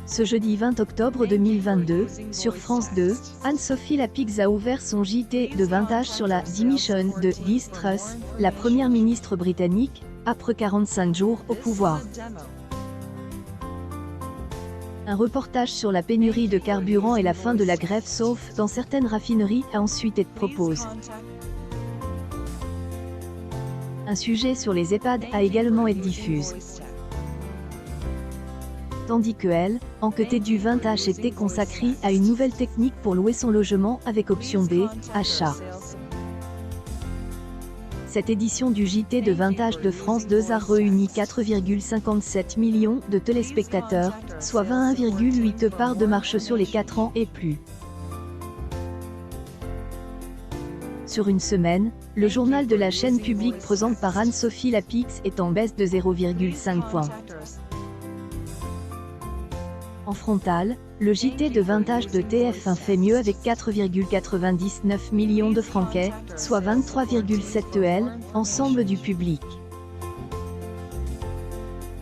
Ce jeudi 20 octobre 2022, sur France 2, Anne-Sophie Lapix a ouvert son JT de 20h sur la démission de Liz Truss, la première ministre britannique, après 45 jours au pouvoir. Un reportage sur la pénurie de carburant et la fin de la grève sauf dans certaines raffineries a ensuite été proposé. Un sujet sur les EHPAD a également été diffusé. Tandis que elle, en côté du 20h était consacrée à une nouvelle technique pour louer son logement avec option B, achat. Cette édition du JT de 20h de France 2 a réuni 4,57 millions de téléspectateurs, soit 21,8 parts de marche sur les 4 ans et plus. Sur une semaine, le journal de la chaîne publique présente par Anne-Sophie Lapix est en baisse de 0,5 points. En frontal, le JT de 20h de TF1 fait mieux avec 4,99 millions de franquets, soit 23,7 EL, ensemble du public.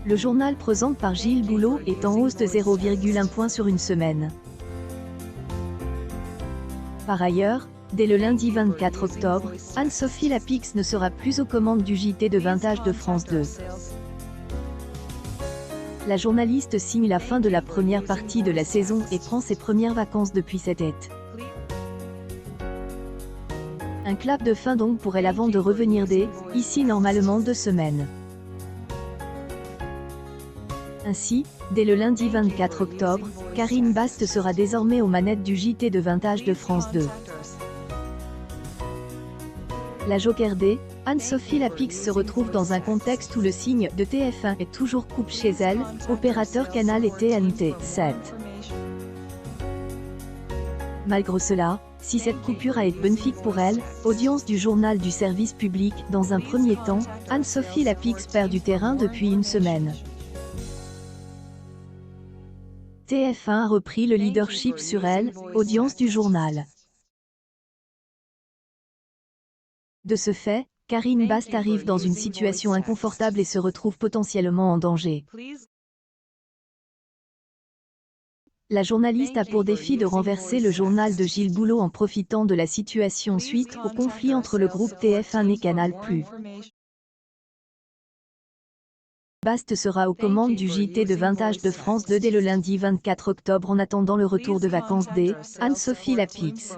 Le journal présent par Gilles Boulot est en hausse de 0,1 point sur une semaine. Par ailleurs, dès le lundi 24 octobre, Anne-Sophie Lapix ne sera plus aux commandes du JT de 20h de France 2. La journaliste signe la fin de la première partie de la saison et prend ses premières vacances depuis cet été. Un clap de fin donc pour elle avant de revenir ici normalement 2 semaines. Ainsi, dès le lundi 24 octobre, Karine Bast sera désormais aux manettes du JT de 20h de France 2. La Joker D, Anne-Sophie Lapix se retrouve dans un contexte où le signe de TF1 est toujours coupe chez elle, opérateur Canal et TNT 7. Malgré cela, si cette coupure a été bénéfique pour elle, audience du journal du service public, dans un premier temps, Anne-Sophie Lapix perd du terrain depuis une semaine. TF1 a repris le leadership sur elle, audience du journal. De ce fait, Karine Bast arrive dans une situation inconfortable et se retrouve potentiellement en danger. La journaliste a pour défi de renverser le journal de Gilles Boulot en profitant de la situation suite au conflit entre le groupe TF1 et Canal+. Bast sera aux commandes du JT de 20h de France 2 dès le lundi 24 octobre en attendant le retour de vacances d'Anne-Sophie Lapix.